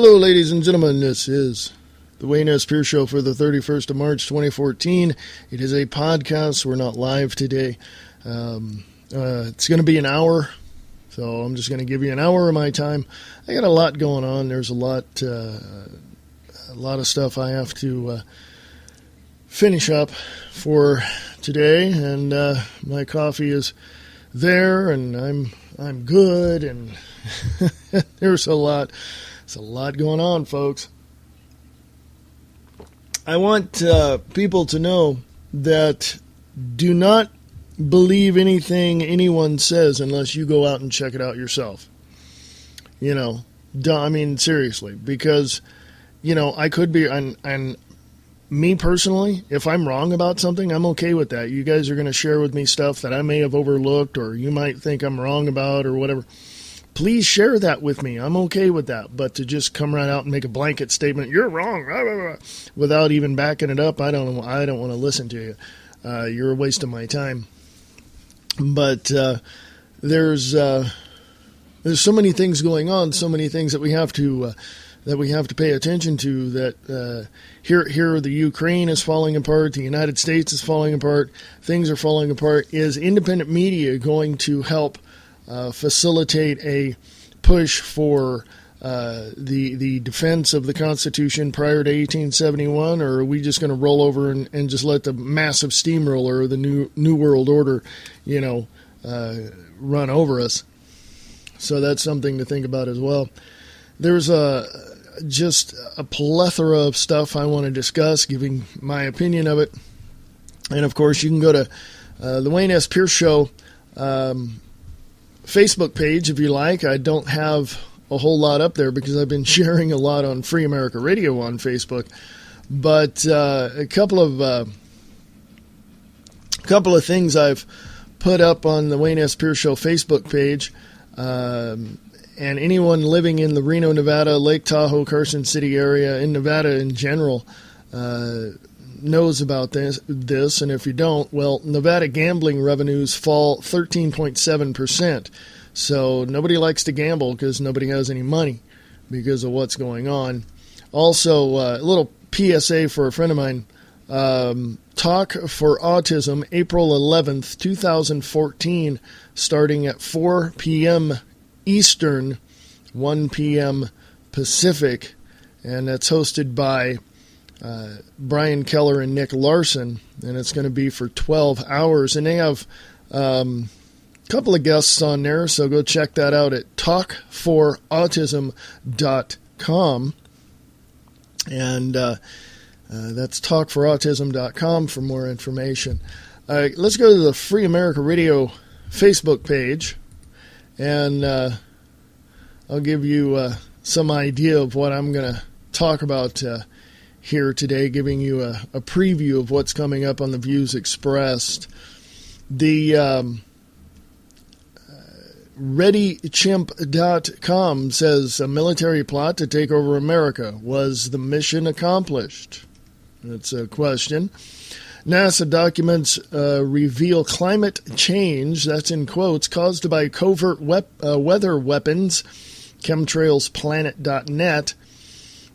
Hello, ladies and gentlemen. This is the Wayne S. Pierce Show for the 31st of March, 2014. It is a podcast. We're not live today. It's going to be an hour, so I'm just going to give you an hour of my time. I got a lot going on. There's a lot of stuff I have to finish up for today, and my coffee is there, and I'm good, and there's a lot going on, folks. I want people to know that do not believe anything anyone says unless you go out and check it out yourself. Seriously, because, I could be, and me personally, if I'm wrong about something, I'm okay with that. You guys are going to share with me stuff that I may have overlooked or you might think I'm wrong about or whatever. Please share that with me. I'm okay with that. But to just come right out and make a blanket statement, you're wrong, blah, blah, blah, without even backing it up, I don't want to listen to you. You're a waste of my time. But there's so many things going on, so many things that we have to pay attention to. That here the Ukraine is falling apart, the United States is falling apart, things are falling apart. Is independent media going to help facilitate a push for the defense of the Constitution prior to 1871, or are we just going to roll over and just let the massive steamroller of the New World Order, run over us? So that's something to think about as well. There's just a plethora of stuff I want to discuss, giving my opinion of it. And, of course, you can go to the Wayne S. Pierce Show Facebook page if you like. I don't have a whole lot up there because I've been sharing a lot on Free America Radio on Facebook. But a couple of things I've put up on the Wayne S. Pierce Show Facebook page. And anyone living in the Reno, Nevada, Lake Tahoe, Carson City area, in Nevada in general, knows about this. And if you don't, well, Nevada gambling revenues fall 13.7%. So nobody likes to gamble because nobody has any money because of what's going on. Also, a little PSA for a friend of mine. Talk for Autism, April 11th, 2014, starting at 4 p.m. Eastern, 1 p.m. Pacific, and that's hosted by Brian Keller and Nick Larson, and it's going to be for 12 hours. And they have a couple of guests on there, so go check that out at talkforautism.com. And that's talkforautism.com for more information. Let's go to the Free America Radio Facebook page, and I'll give you some idea of what I'm going to talk about here today, giving you a preview of what's coming up on the Views Expressed. The ReadyChimp.com says a military plot to take over America. Was the mission accomplished? That's a question. NASA documents reveal climate change, that's in quotes, caused by covert weather weapons, chemtrailsplanet.net.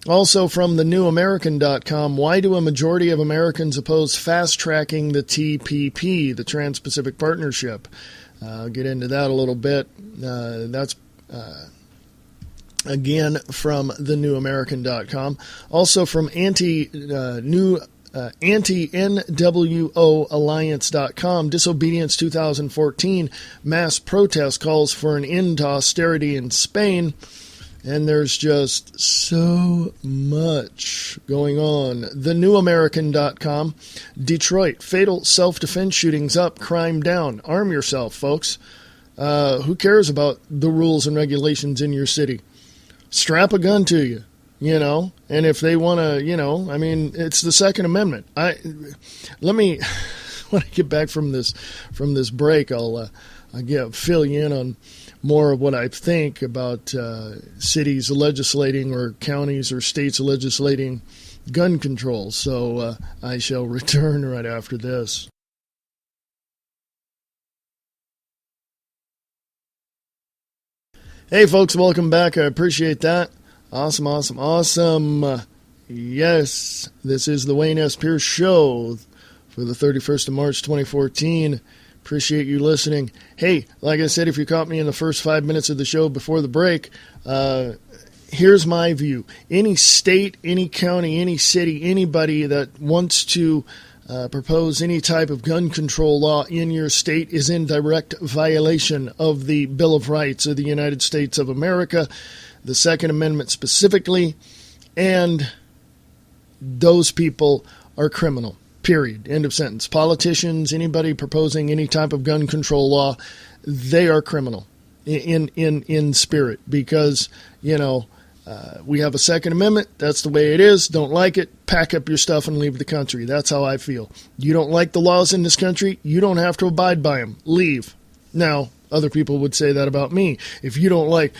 Also from thenewamerican.com, why do a majority of Americans oppose fast-tracking the TPP, the Trans-Pacific Partnership? I'll get into that a little bit. That's, again, from thenewamerican.com. Also from anti-NWO Alliance.com, Disobedience 2014, mass protest calls for an end to austerity in Spain. And there's just so much going on. TheNewAmerican.com, Detroit, fatal self-defense shootings up, crime down. Arm yourself, folks. Who cares about the rules and regulations in your city? Strap a gun to you, and if they want to, it's the Second Amendment. When I get back from this break, I'll fill you in on more of what I think about cities legislating or counties or states legislating gun control. So I shall return right after this. Hey, folks, welcome back. I appreciate that. Awesome, awesome, awesome. Yes, this is the Wayne S. Pierce Show for the 31st of March, 2014. Appreciate you listening. Hey, like I said, if you caught me in the first 5 minutes of the show before the break, here's my view. Any state, any county, any city, anybody that wants to propose any type of gun control law in your state is in direct violation of the Bill of Rights of the United States of America, the Second Amendment specifically, and those people are criminal. Period. End of sentence. Politicians, anybody proposing any type of gun control law, they are criminal in spirit because, we have a Second Amendment. That's the way it is. Don't like it. Pack up your stuff and leave the country. That's how I feel. You don't like the laws in this country. You don't have to abide by them. Leave. Now, other people would say that about me. If you don't like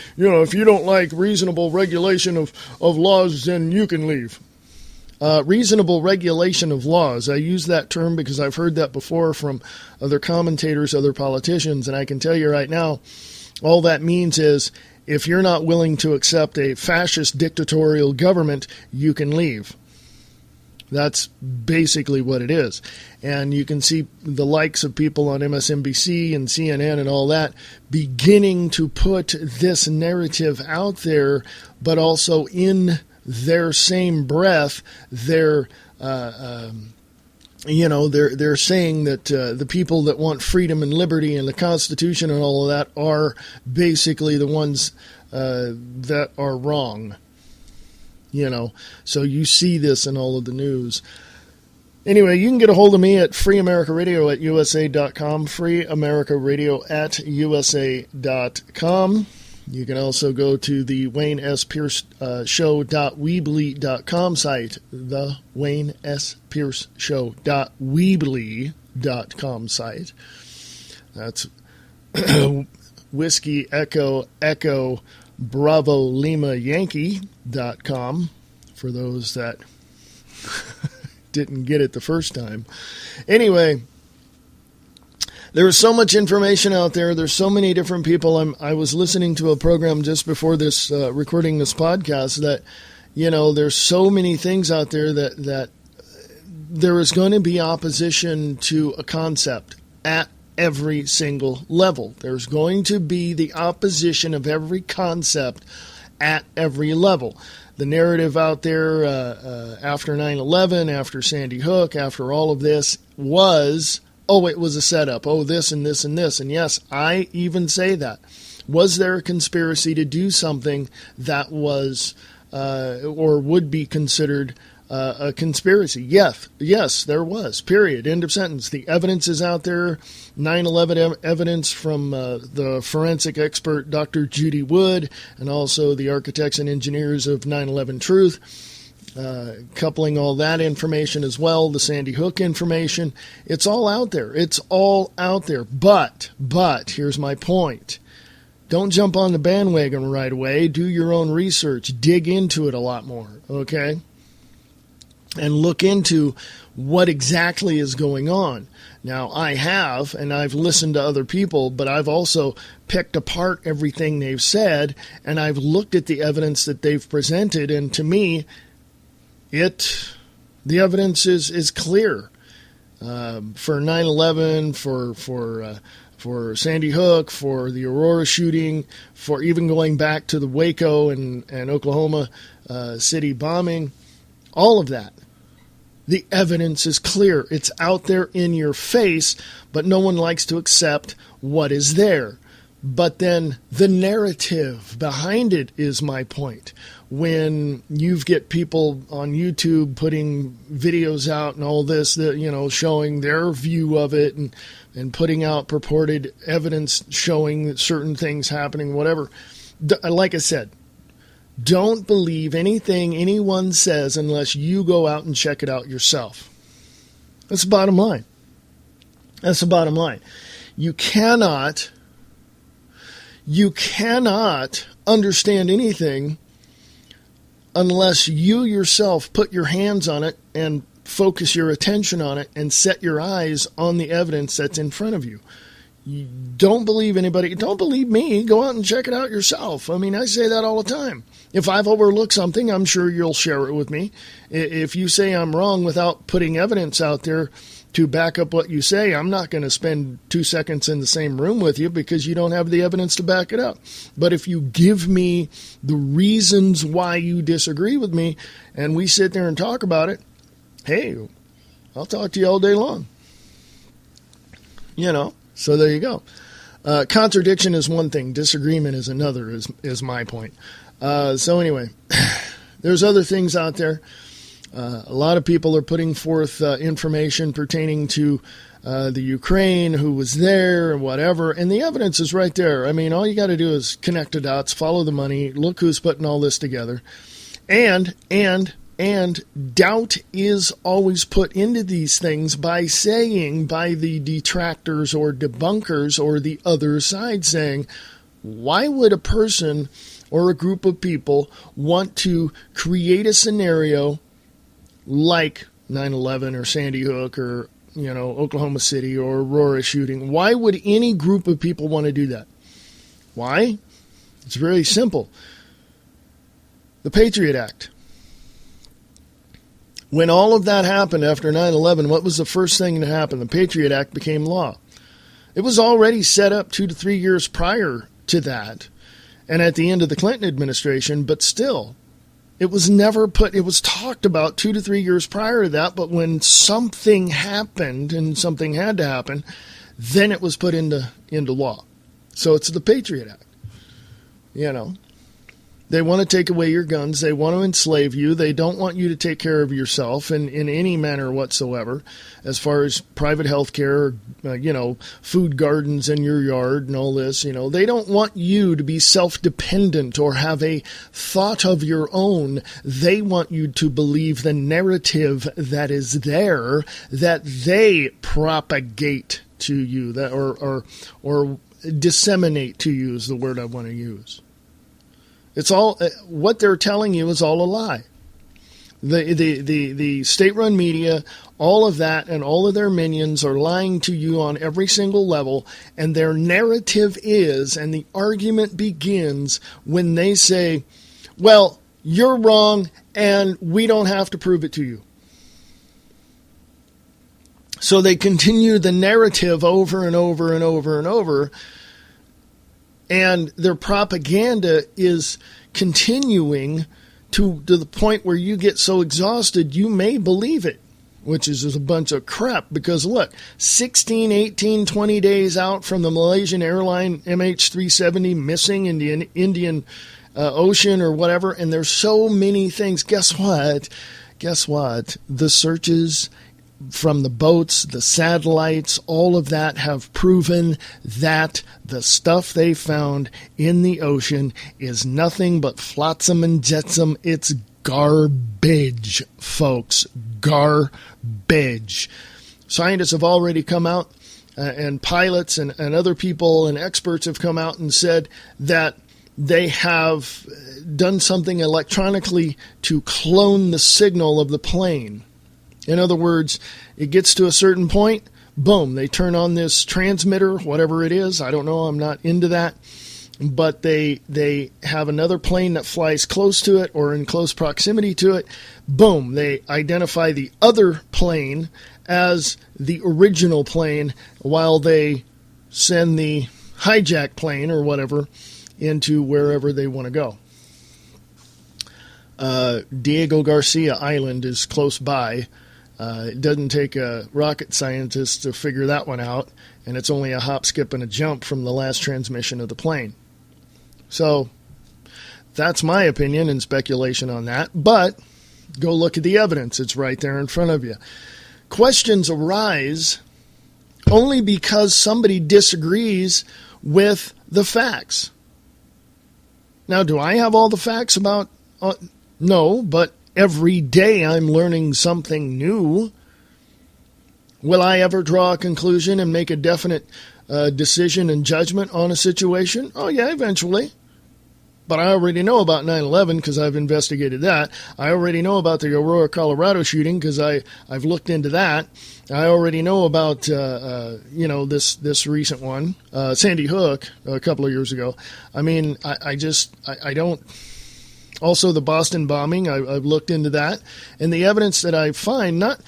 reasonable regulation of laws, then you can leave. Reasonable regulation of laws. I use that term because I've heard that before from other commentators, other politicians, and I can tell you right now, all that means is if you're not willing to accept a fascist dictatorial government, you can leave. That's basically what it is. And you can see the likes of people on MSNBC and CNN and all that beginning to put this narrative out there, but also in their same breath, they're saying that the people that want freedom and liberty and the Constitution and all of that are basically the ones that are wrong. So you see this in all of the news. Anyway, you can get a hold of me at freeamericaradio@usa.com, freeamericaradio@usa.com. You can also go to the Wayne S. Pierce Show.weebly.com site, the Wayne S. Pierce Show.weebly.com site. That's Whiskey Echo Echo Bravo Lima Yankee.com for those that didn't get it the first time. Anyway, there is so much information out there. There's so many different people. I was listening to a program just before this, recording this podcast that, there's so many things out there that there is going to be opposition to a concept at every single level. There's going to be the opposition of every concept at every level. The narrative out there after 9/11, after Sandy Hook, after all of this was, it was a setup. This and this and this. And yes, I even say that. Was there a conspiracy to do something that was or would be considered a conspiracy? Yes, there was. Period. End of sentence. The evidence is out there. 9/11 evidence from the forensic expert Dr. Judy Wood and also the architects and engineers of 9/11 Truth. Coupling all that information as well, the Sandy Hook information, it's all out there. It's all out there. But here's my point. Don't jump on the bandwagon right away. Do your own research. Dig into it a lot more, okay? And look into what exactly is going on. Now, I've listened to other people, but I've also picked apart everything they've said, and I've looked at the evidence that they've presented, and to me, the evidence is clear for 9/11, for Sandy Hook, for the Aurora shooting, for even going back to the Waco and Oklahoma City bombing, all of that. The evidence is clear. It's out there in your face, but no one likes to accept what is there. But then the narrative behind it is my point. When you get people on YouTube putting videos out and all this, showing their view of it and putting out purported evidence showing certain things happening, whatever. Like I said, don't believe anything anyone says unless you go out and check it out yourself. That's the bottom line. That's the bottom line. You cannot understand anything unless you yourself put your hands on it and focus your attention on it and set your eyes on the evidence that's in front of you. Don't believe anybody. Don't believe me. Go out and check it out yourself. I mean, I say that all the time. If I've overlooked something, I'm sure you'll share it with me. If you say I'm wrong without putting evidence out there to back up what you say, I'm not going to spend 2 seconds in the same room with you because you don't have the evidence to back it up. But if you give me the reasons why you disagree with me and we sit there and talk about it, hey, I'll talk to you all day long. So there you go. Contradiction is one thing. Disagreement is another, is my point. So anyway, there's other things out there. A lot of people are putting forth information pertaining to the Ukraine, who was there and whatever, and the evidence is right there. I mean, all you got to do is connect the dots, follow the money, look who's putting all this together. And doubt is always put into these things by the detractors or debunkers or the other side saying, why would a person or a group of people want to create a scenario like 9/11 or Sandy Hook or, Oklahoma City or Aurora shooting? Why would any group of people want to do that? Why? It's very simple. The Patriot Act. When all of that happened after 9/11, what was the first thing that happened? The Patriot Act became law. It was already set up 2 to 3 years prior to that and at the end of the Clinton administration, but still, it was never put, it was talked about 2 to 3 years prior to that, but when something happened and something had to happen, then it was put into law. So it's the Patriot Act. They want to take away your guns. They want to enslave you. They don't want you to take care of yourself in any manner whatsoever, as far as private health care, food gardens in your yard and all this. They don't want you to be self-dependent or have a thought of your own. They want you to believe the narrative that is there, that they propagate to you, that or disseminate to you is the word I want to use. It's all, what they're telling you is all a lie. The state-run media, all of that, and all of their minions are lying to you on every single level, and their narrative is, and the argument begins when they say, well, you're wrong, and we don't have to prove it to you. So they continue the narrative over and over and over and over, and their propaganda is continuing to the point where you get so exhausted you may believe it, which is just a bunch of crap. Because look, 16, 18, 20 days out from the Malaysian airline MH370 missing in the Indian Ocean or whatever, and there's so many things. Guess what? The searches from the boats, the satellites, all of that have proven that the stuff they found in the ocean is nothing but flotsam and jetsam. It's garbage, folks. Garbage. Scientists have already come out, and pilots and other people and experts have come out and said that they have done something electronically to clone the signal of the plane. In other words, it gets to a certain point, boom, they turn on this transmitter, whatever it is. I don't know, I'm not into that. But they have another plane that flies close to it or in close proximity to it. Boom, they identify the other plane as the original plane while they send the hijack plane or whatever into wherever they want to go. Diego Garcia Island is close by. It doesn't take a rocket scientist to figure that one out, and it's only a hop, skip, and a jump from the last transmission of the plane. So that's my opinion and speculation on that, but go look at the evidence. It's right there in front of you. Questions arise only because somebody disagrees with the facts. Now, do I have all the facts about... no, but every day I'm learning something new. Will I ever draw a conclusion and make a definite decision and judgment on a situation? Oh, yeah, eventually. But I already know about 9/11 because I've investigated that. I already know about the Aurora, Colorado shooting because I've looked into that. I already know about this recent one, Sandy Hook, a couple of years ago. I mean, I don't. Also, the Boston bombing, I've looked into that, and the evidence that I find, not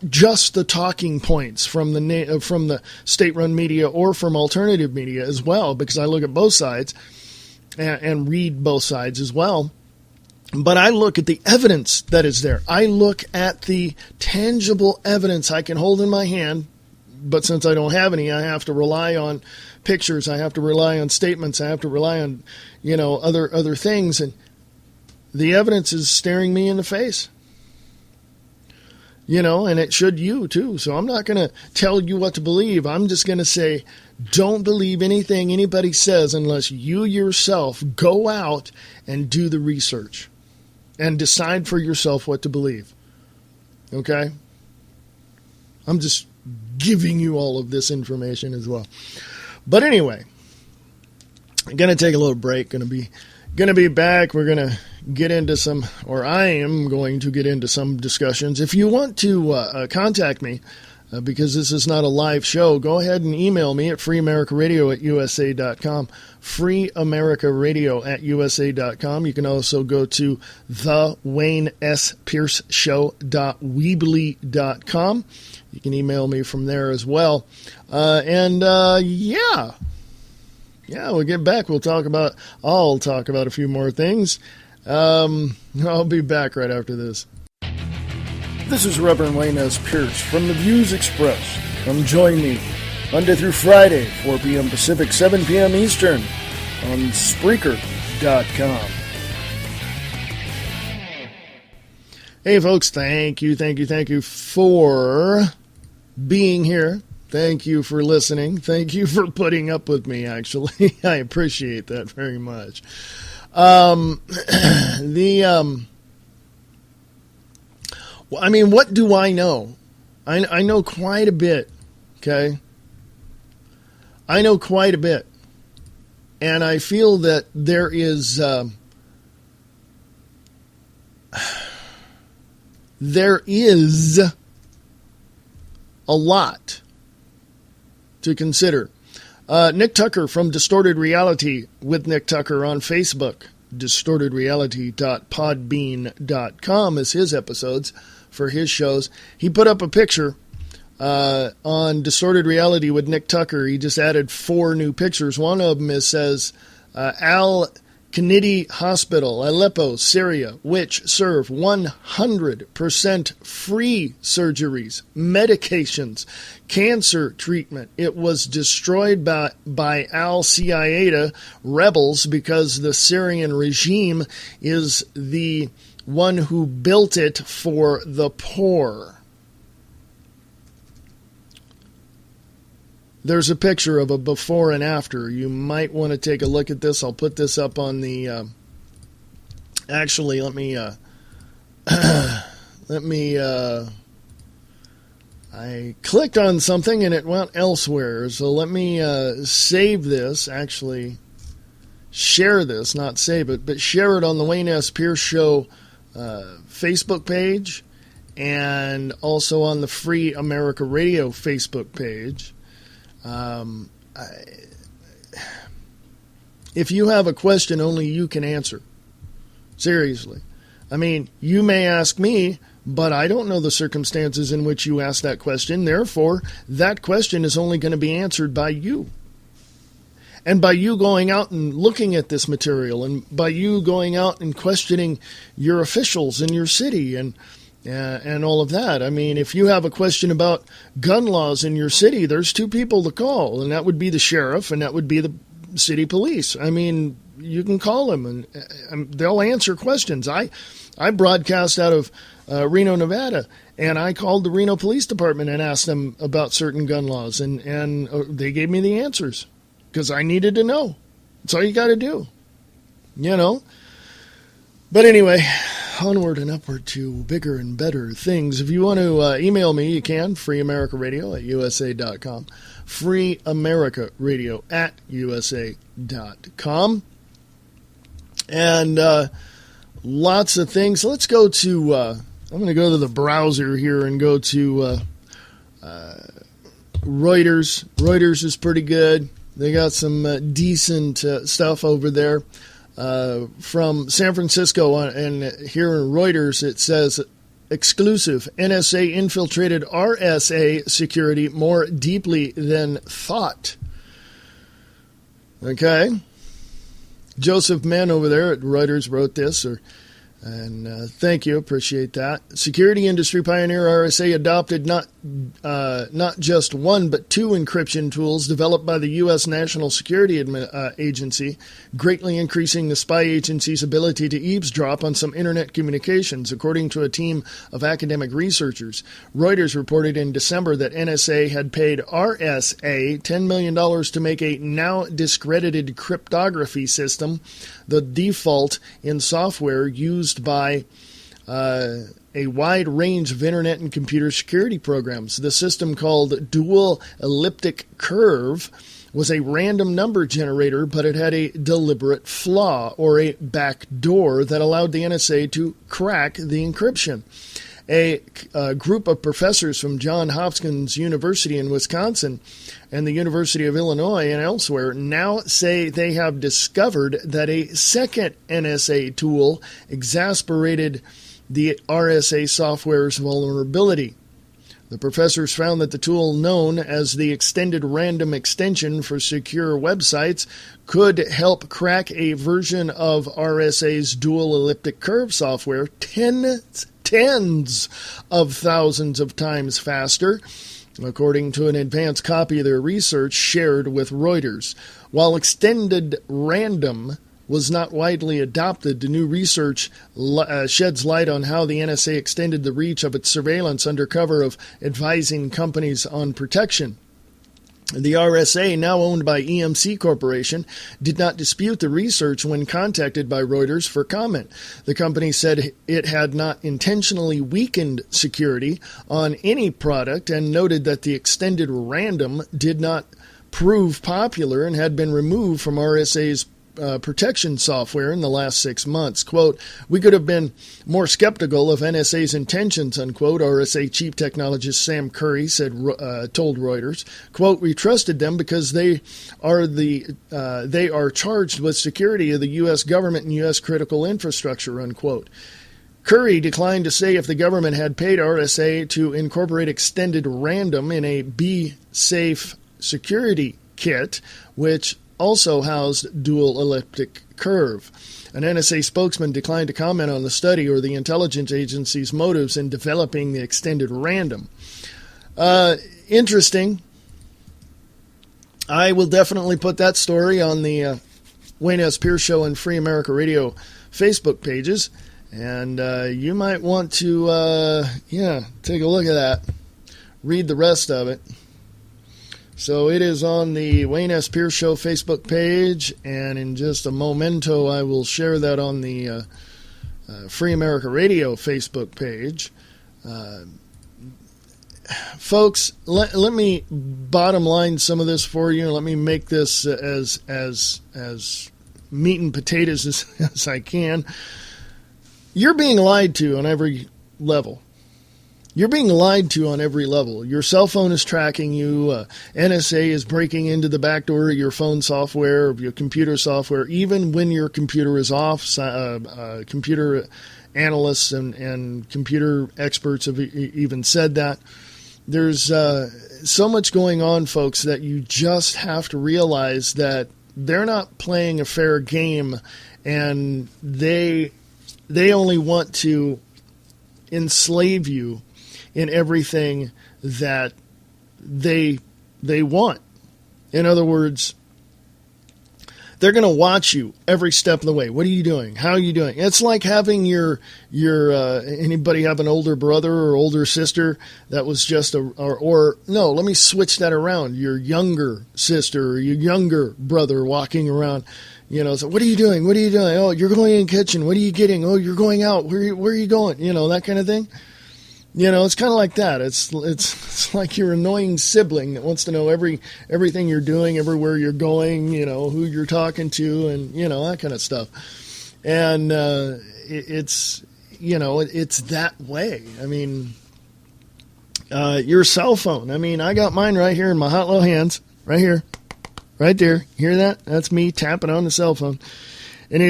just the talking points from the state-run media or from alternative media as well, because I look at both sides and read both sides as well. But I look at the evidence that is there. I look at the tangible evidence I can hold in my hand, but since I don't have any, I have to rely on pictures. I have to rely on statements. I have to rely on, other things, and the evidence is staring me in the face, and it should you too. So I'm not going to tell you what to believe. I'm just going to say, don't believe anything anybody says unless you yourself go out and do the research and decide for yourself what to believe. Okay? I'm just giving you all of this information as well. But anyway, I'm going to take a little break. Going to be back. We're going to get into I am going to get into some discussions. If you want to contact me, because this is not a live show, go ahead and email me at freeamericaradio@usa.com, freeamericaradio@usa.com. You can also go to thewaynespearceshow.weebly.com. You can email me from there as well. Yeah, we'll get back. I'll talk about a few more things. I'll be back right after this. This is Reverend Wayne S. Pierce from The Views Expressed. Come join me Monday through Friday, 4 p.m. Pacific, 7 p.m. Eastern on Spreaker.com. Hey folks, thank you for being here. Thank you for listening. Thank you for putting up with me, actually. I appreciate that very much. What do I know? I know quite a bit, okay? I know quite a bit. And I feel that there is a lot to consider. Nick Tucker from Distorted Reality with Nick Tucker on Facebook. distortedreality.podbean.com is his episodes for his shows. He put up a picture on Distorted Reality with Nick Tucker. He just added 4 new pictures. One of them says Al-Kanidi Hospital, Aleppo, Syria, which serve 100% free surgeries, medications, cancer treatment. It was destroyed by al-Qaeda rebels because the Syrian regime is the one who built it for the poor. There's a picture of a before and after. You might want to take a look at this. I'll put this up on the... actually, let me... I clicked on something and it went elsewhere. So let me save this. Actually, share this. Not save it, but share it on the Wayne S. Pierce Show Facebook page and also on the Free America Radio Facebook page. If you have a question, only you can answer. Seriously. I mean, you may ask me, but I don't know the circumstances in which you asked that question. Therefore, that question is only going to be answered by you. And by you going out and looking at this material, and by you going out and questioning your officials in your city and all of that. I mean, if you have a question about gun laws in your city, there's 2 people to call, and that would be the sheriff and that would be the city police. I mean, you can call them and they'll answer questions. I broadcast out of Reno, Nevada, and I called the Reno Police Department and asked them about certain gun laws, and they gave me the answers because I needed to know. That's all you got to do, you know. But anyway, onward and upward to bigger and better things. If you want to email me, you can, freeamericaradio@usa.com, freeamericaradio@usa.com. And lots of things. Let's go to, I'm going to go to the browser here and go to Reuters. Reuters is pretty good. They got some decent stuff over there. From San Francisco, and here in Reuters it says, exclusive, NSA infiltrated RSA security more deeply than thought. Okay. Joseph Mann over there at Reuters wrote this, and thank you, appreciate that. Security industry pioneer RSA adopted not just one but two encryption tools developed by the U.S. National Security Agency, greatly increasing the spy agency's ability to eavesdrop on some internet communications, according to a team of academic researchers. Reuters reported in December that NSA had paid RSA $10 million to make a now discredited cryptography system the default in software used by a wide range of internet and computer security programs. The system, called Dual Elliptic Curve, was a random number generator, but it had a deliberate flaw, or a backdoor, that allowed the NSA to crack the encryption. A group of professors from Johns Hopkins University in Wisconsin and the University of Illinois and elsewhere now say they have discovered that a second NSA tool exacerbated the RSA software's vulnerability. The professors found that the tool, known as the Extended Random Extension for Secure Websites, could help crack a version of RSA's Dual Elliptic Curve software tens of thousands of times faster, according to an advanced copy of their research shared with Reuters. While Extended Random was not widely adopted, the new research sheds light on how the NSA extended the reach of its surveillance under cover of advising companies on protection. The RSA, now owned by EMC Corporation, did not dispute the research when contacted by Reuters for comment. The company said it had not intentionally weakened security on any product and noted that the Extended Random did not prove popular and had been removed from RSA's protection software in the last 6 months. Quote, "We could have been more skeptical of NSA's intentions," unquote, RSA chief technologist Sam Curry told Reuters. Quote, "We trusted them because they are charged with security of the U.S. government and U.S. critical infrastructure," unquote. Curry declined to say if the government had paid RSA to incorporate Extended Random in a Be-Safe security kit, which also housed Dual Elliptic Curve. An NSA spokesman declined to comment on the study or the intelligence agency's motives in developing the Extended Random. Interesting. I will definitely put that story on the Wayne S. Pierce Show and Free America Radio Facebook pages, and you might want to, take a look at that. Read the rest of it. So it is on the Wayne S. Pierce Show Facebook page, and in just a momento I will share that on the Free America Radio Facebook page. Folks, let me bottom line some of this for you. Let me make this as meat and potatoes as I can. You're being lied to on every level. You're being lied to on every level. Your cell phone is tracking you. NSA is breaking into the back door of your phone software, of your computer software, even when your computer is off. Computer analysts and computer experts have even said that. There's so much going on, folks, that you just have to realize that they're not playing a fair game, and they only want to enslave you in everything that they want. In other words, they're going to watch you every step of the way. What are you doing? How are you doing? It's like having your anybody have an older brother or older sister that was just no, let me switch that around. Your younger sister or your younger brother walking around, so what are you doing? What are you doing? Oh, you're going in the kitchen. What are you getting? Oh, you're going out. Where are you going? That kind of thing. It's kind of like that. It's like your annoying sibling that wants to know everything you're doing, everywhere you're going, who you're talking to, and that kind of stuff. And it's that way. I mean, your cell phone. I mean, I got mine right here in my hot little hands, right here, right there. Hear that? That's me tapping on the cell phone. And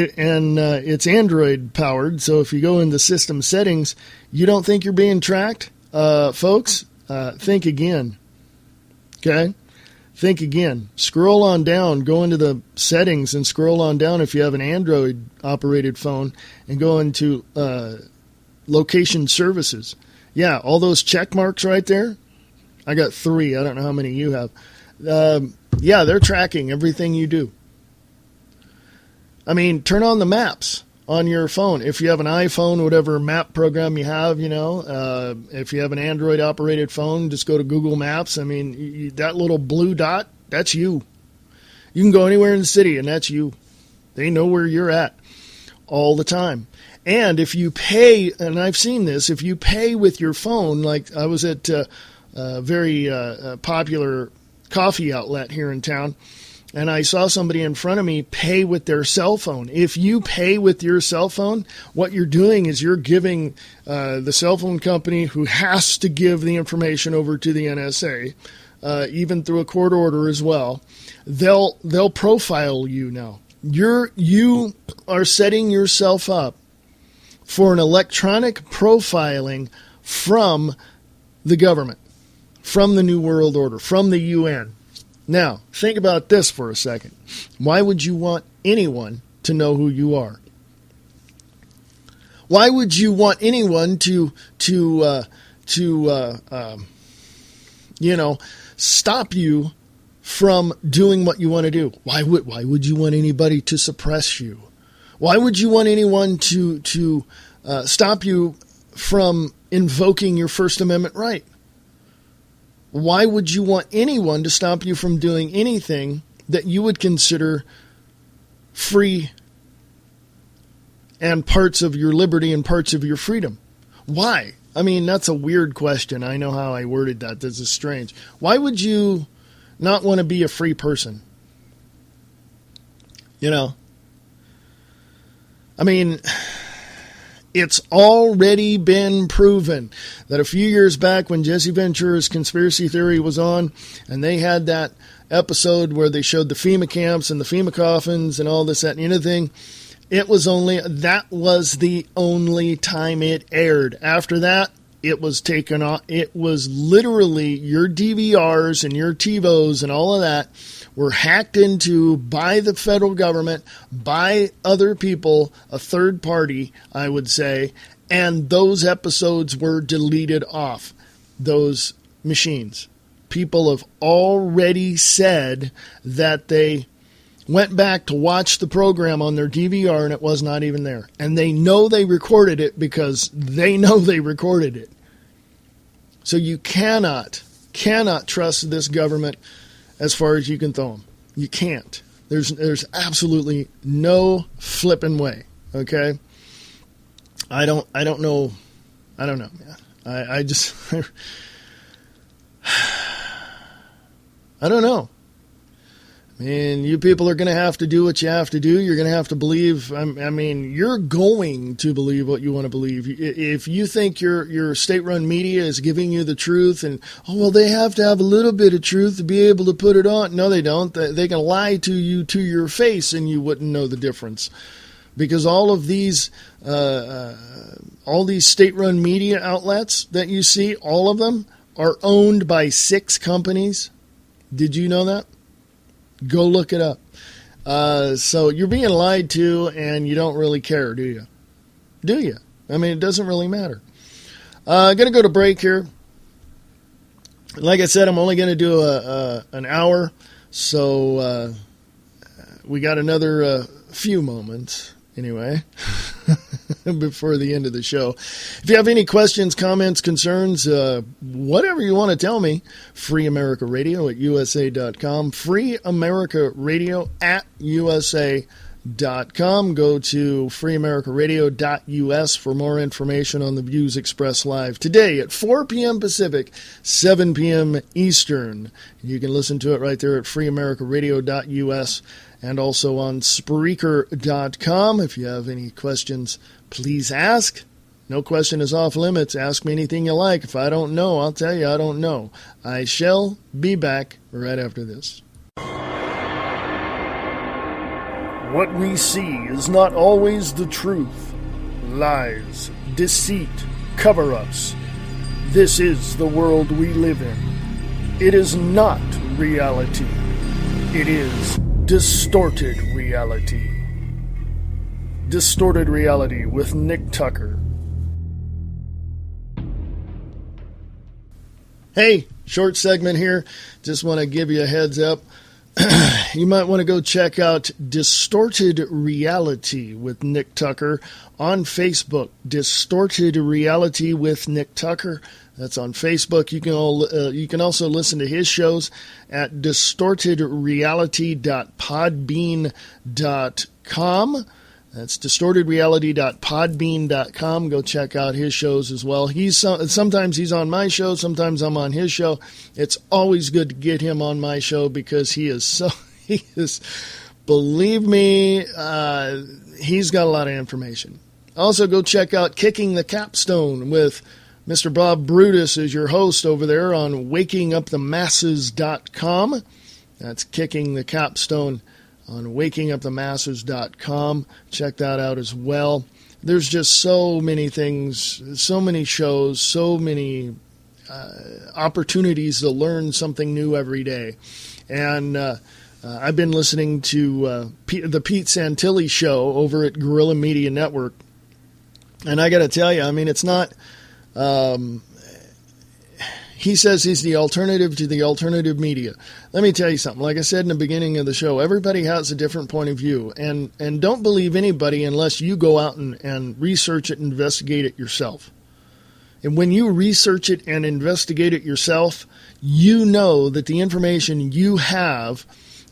it's Android powered. So if you go into system settings, you don't think you're being tracked, folks? Think again. Okay? Think again. Scroll on down, go into the settings and scroll on down if you have an Android operated phone and go into location services. Yeah, all those check marks right there. I got 3. I don't know how many you have. Yeah, they're tracking everything you do. I mean, turn on the maps on your phone. If you have an iPhone, whatever map program you have, if you have an Android operated phone, just go to Google Maps. I mean, that little blue dot, that's you. You can go anywhere in the city and that's you. They know where you're at all the time. And if you pay, and I've seen this, if you pay with your phone, like I was at a very popular coffee outlet here in town, and I saw somebody in front of me pay with their cell phone. If you pay with your cell phone, what you're doing is you're giving the cell phone company, who has to give the information over to the NSA, even through a court order as well, they'll profile you now. You are setting yourself up for an electronic profiling from the government, from the New World Order, from the UN. Now, think about this for a second. Why would you want anyone to know who you are? Why would you want anyone to stop you from doing what you want to do? Why would you want anybody to suppress you? Why would you want anyone to stop you from invoking your First Amendment right? Why would you want anyone to stop you from doing anything that you would consider free and parts of your liberty and parts of your freedom? Why? I mean, that's a weird question. I know how I worded that. This is strange. Why would you not want to be a free person? I mean, it's already been proven that a few years back when Jesse Ventura's conspiracy theory was on, and they had that episode where they showed the FEMA camps and the FEMA coffins and all this, that, and the other thing, that was the only time it aired. After that, it was taken off. It was literally your DVRs and your TiVos and all of that were hacked into by the federal government, by other people, a third party, I would say, and those episodes were deleted off those machines. People have already said that they went back to watch the program on their DVR and it was not even there. And they know they recorded it because they know they recorded it. So you cannot trust this government as far as you can throw them. You can't. There's absolutely no flipping way. Okay. I don't know. Man. I just I don't know. I mean, you people are going to have to do what you have to do. You're going to have to believe. I mean, you're going to believe what you want to believe. If you think your state-run media is giving you the truth and, they have to have a little bit of truth to be able to put it on. No, they don't. They can lie to you to your face and you wouldn't know the difference. Because all of these state-run media outlets that you see, all of them are owned by 6 companies. Did you know that? Go look it up. So you're being lied to and you don't really care, do you? Do you? I mean, it doesn't really matter. I'm going to go to break here. Like I said, I'm only going to do an hour. So we got another few moments anyway before the end of the show. If you have any questions, comments, concerns, whatever you want to tell me, Free America Radio at USA.com, Free America Radio at USA.com. Go to freeamericaradio.us for more information on the views expressed live today at 4 p.m. Pacific, 7 p.m. Eastern. You can listen to it right there at freeamericaradio.us and also on Spreaker.com. If you have any questions, please ask. No question is off limits. Ask me anything you like. If I don't know, I'll tell you I don't know. I shall be back right after this. What we see is not always the truth. Lies, deceit, cover-ups. This is the world we live in. It is not reality. It is distorted reality. Distorted Reality with Nick Tucker. Hey, short segment here. Just want to give you a heads up. You might want to go check out Distorted Reality with Nick Tucker on Facebook. Distorted Reality with Nick Tucker. That's on Facebook. You can also listen to his shows at distortedreality.podbean.com. That's distortedreality.podbean.com. Go check out his shows as well. Sometimes he's on my show, sometimes I'm on his show. It's always good to get him on my show because he is, believe me, he's got a lot of information. Also, go check out Kicking the Capstone with Mr. Bob Brutus as your host over there on wakingupthemasses.com. That's Kicking the Capstone on wakingupthemasses.com. Check that out as well. There's just so many things, so many shows, so many opportunities to learn something new every day. And I've been listening to the Pete Santilli show over at Guerrilla Media Network. And I got to tell you, I mean, it's not... he says he's the alternative to the alternative media. Let me tell you something. Like I said in the beginning of the show, everybody has a different point of view. And don't believe anybody unless you go out and research it and investigate it yourself. And when you research it and investigate it yourself, you know that the information you have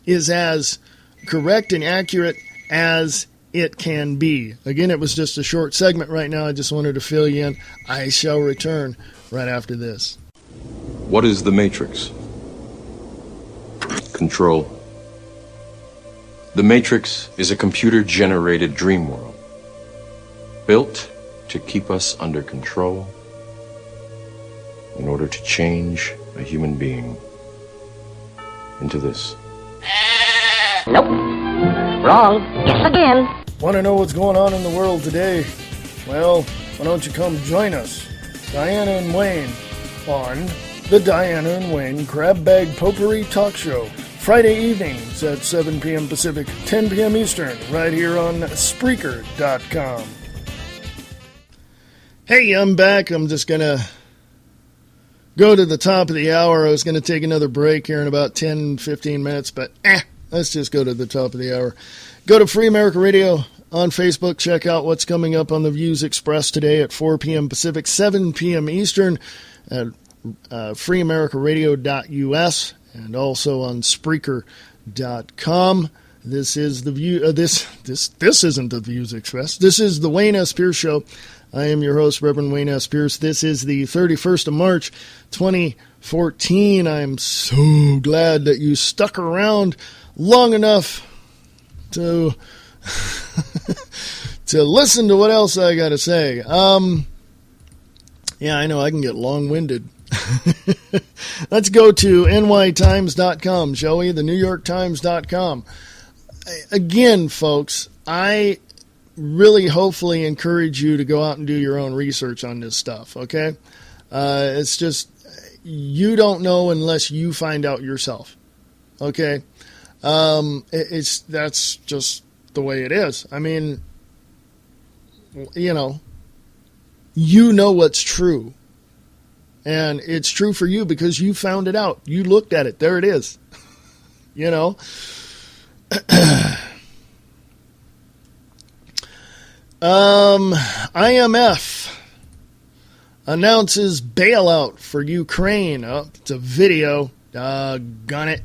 is as correct and accurate as it can be. Again, it was just a short segment right now. I just wanted to fill you in. I shall return right after this. What is the Matrix? Control. The Matrix is a computer-generated dream world, built to keep us under control in order to change a human being into this. Nope. Wrong. Guess again. Want to know what's going on in the world today? Well, why don't you come join us, Diana and Wayne, on the Diana and Wayne Crab Bag Potpourri Talk Show, Friday evenings at 7 p.m. Pacific, 10 p.m. Eastern, right here on Spreaker.com. Hey, I'm back. I'm just going to go to the top of the hour. I was going to take another break here in about 10, 15 minutes, but let's just go to the top of the hour. Go to Free America Radio on Facebook. Check out what's coming up on the Views Expressed today at 4 p.m. Pacific, 7 p.m. Eastern at freeamericaradio.us and also on Spreaker.com. This is the view. This isn't the Views Expressed. This is the Wayne S. Pierce Show. I am your host, Reverend Wayne S. Pierce. This is the 31st of March, 2014. I'm so glad that you stuck around long enough to to listen to what else I got to say. Yeah, I know I can get long-winded. Let's go to nytimes.com, shall we? The newyorktimes.com. Again, folks, I really hopefully encourage you to go out and do your own research on this stuff, okay? It's just, you don't know unless you find out yourself, okay? That's just the way it is. I mean, you know what's true. And it's true for you because you found it out. You looked at it. There it is. IMF announces bailout for Ukraine. Oh, it's a video. Doggone it.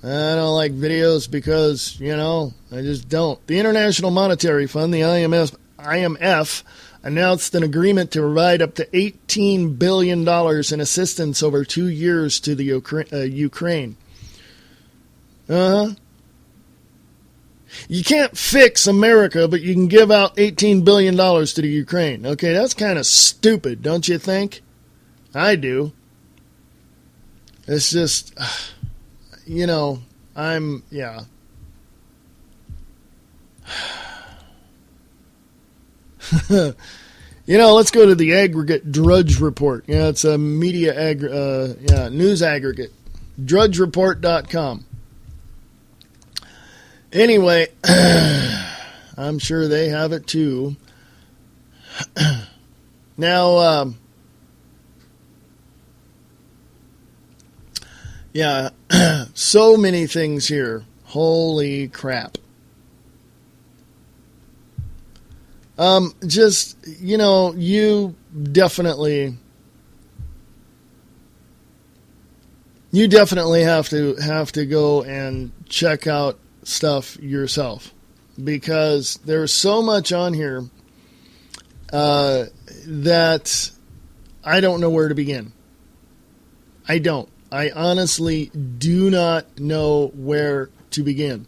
I don't like videos because, I just don't. The International Monetary Fund, the IMF, announced an agreement to provide up to $18 billion in assistance over 2 years to the Ukraine. You can't fix America, but you can give out $18 billion to the Ukraine. Okay, that's kind of stupid, don't you think? I do. It's just... yeah. Let's go to the aggregate Drudge Report. Yeah, it's a media news aggregate. DrudgeReport.com. Anyway, I'm sure they have it too. Now, so many things here. Holy crap. You definitely have to go and check out stuff yourself, because there's so much on here that I don't know where to begin. I honestly do not know where to begin.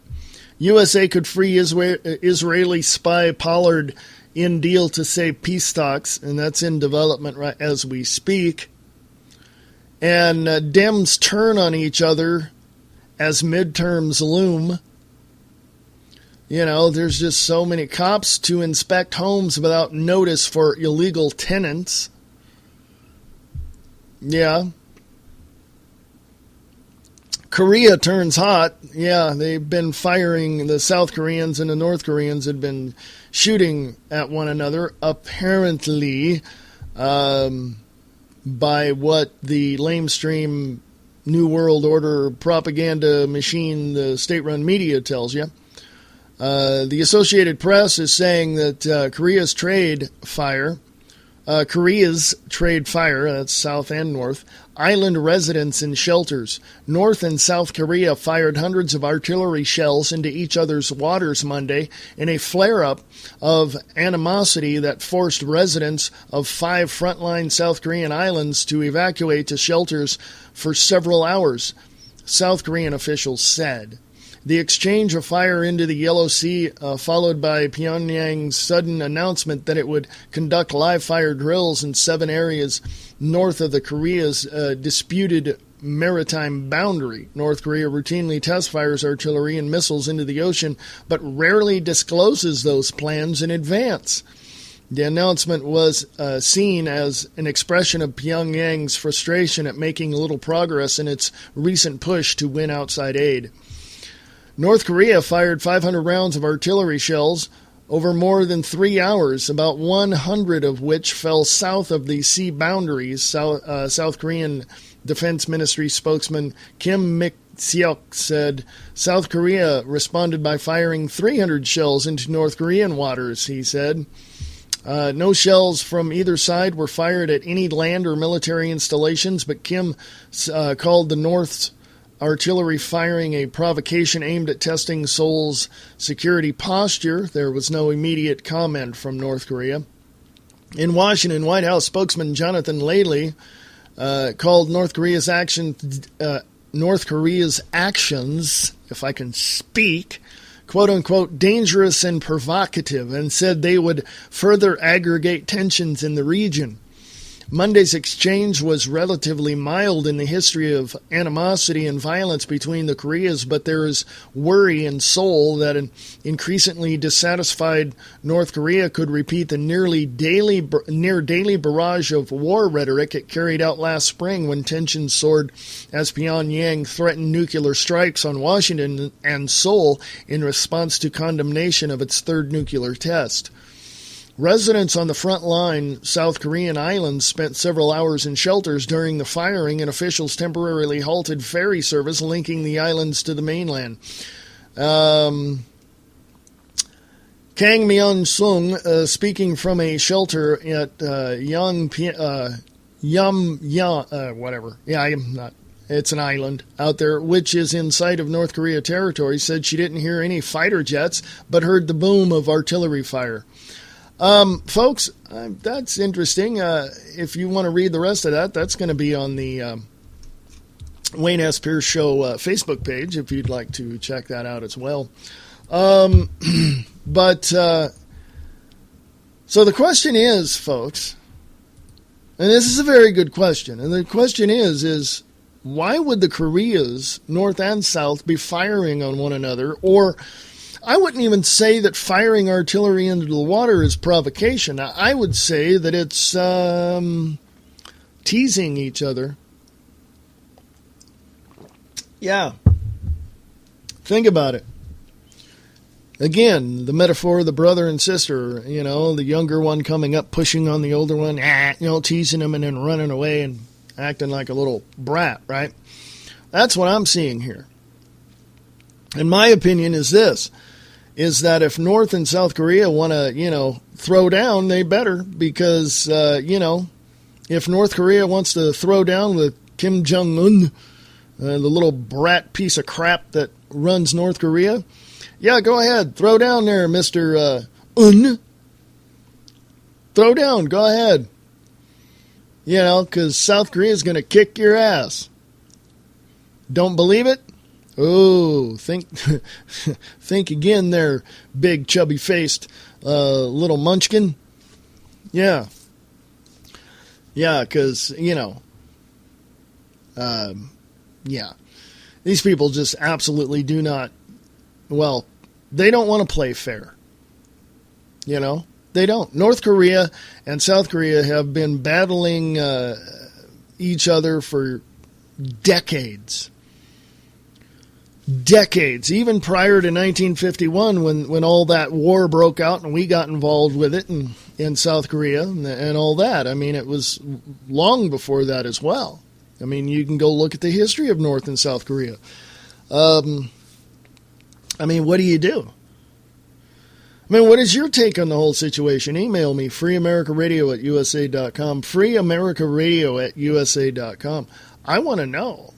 USA could free Israeli spy Pollard in deal to save peace talks, and that's in development right as we speak. And Dems turn on each other as midterms loom. There's just so many cops to inspect homes without notice for illegal tenants. Yeah. Korea turns hot. Yeah, they've been firing. The South Koreans and the North Koreans had been shooting at one another, apparently, by what the lamestream New World Order propaganda machine, the state-run media, tells you. The Associated Press is saying that Korea's trade fire, that's South and North, island residents in shelters. North and South Korea fired hundreds of artillery shells into each other's waters Monday in a flare-up of animosity that forced residents of 5 frontline South Korean islands to evacuate to shelters for several hours, South Korean officials said. The exchange of fire into the Yellow Sea, followed by Pyongyang's sudden announcement that it would conduct live-fire drills in 7 areas north of the Korea's disputed maritime boundary. North Korea routinely test fires artillery and missiles into the ocean, but rarely discloses those plans in advance. The announcement was seen as an expression of Pyongyang's frustration at making little progress in its recent push to win outside aid. North Korea fired 500 rounds of artillery shells over more than 3 hours, about 100 of which fell south of the sea boundaries, South Korean Defense Ministry spokesman Kim Mik-seok said. South Korea responded by firing 300 shells into North Korean waters, he said. No shells from either side were fired at any land or military installations, but Kim called the North's artillery firing a provocation aimed at testing Seoul's security posture. There was no immediate comment from North Korea. In Washington, White House spokesman Jonathan Laley called North Korea's actions, if I can speak, quote-unquote, dangerous and provocative, and said they would further aggregate tensions in the region. Monday's exchange was relatively mild in the history of animosity and violence between the Koreas, but there is worry in Seoul that an increasingly dissatisfied North Korea could repeat the near daily barrage of war rhetoric it carried out last spring when tensions soared as Pyongyang threatened nuclear strikes on Washington and Seoul in response to condemnation of its third nuclear test. Residents on the front line South Korean islands spent several hours in shelters during the firing, and officials temporarily halted ferry service linking the islands to the mainland. Kang Myung-sung, speaking from a shelter at it's an island out there, which is inside of North Korea territory, said she didn't hear any fighter jets, but heard the boom of artillery fire. Folks, that's interesting. If you want to read the rest of that, that's going to be on the Wayne S. Pierce Show Facebook page, if you'd like to check that out as well. But so the question is, folks, and this is a very good question, and the question is why would the Koreas, North and South, be firing on one another? Or I wouldn't even say that firing artillery into the water is provocation. I would say that it's teasing each other. Yeah. Think about it. Again, the metaphor of the brother and sister, the younger one coming up, pushing on the older one, teasing him and then running away and acting like a little brat, right? That's what I'm seeing here. And my opinion is this, is that if North and South Korea want to, throw down, they better, because, if North Korea wants to throw down with Kim Jong-un, the little brat piece of crap that runs North Korea, yeah, go ahead. Throw down there, Mr. Throw down. Go ahead. Because South Korea is going to kick your ass. Don't believe it? Oh, think again there, big chubby-faced little munchkin. Yeah. Yeah, because, yeah. These people just absolutely do not, they don't want to play fair. They don't. North Korea and South Korea have been battling each other for decades. Decades, even prior to 1951 when all that war broke out and we got involved with it in South Korea and all that. I mean, it was long before that as well. I mean, you can go look at the history of North and South Korea. What do you do? What is your take on the whole situation? Email me, freeamericaradio@usa.com, freeamericaradio@usa.com. I want to know,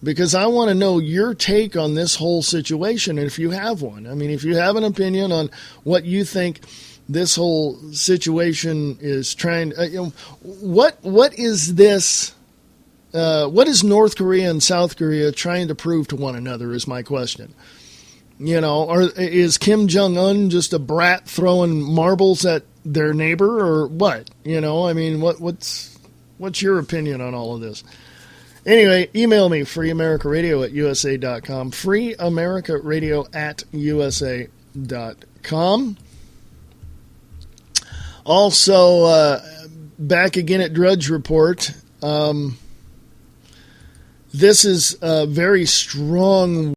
because I want to know your take on this whole situation, and if you have one. If you have an opinion on what you think this whole situation is trying, what is this? What is North Korea and South Korea trying to prove to one another is my question. Or is Kim Jong-un just a brat throwing marbles at their neighbor, or what? What's your opinion on all of this? Anyway, email me, freeamericaradio@usa.com, freeamericaradio@usa.com. Also, back again at Drudge Report. This is a very strong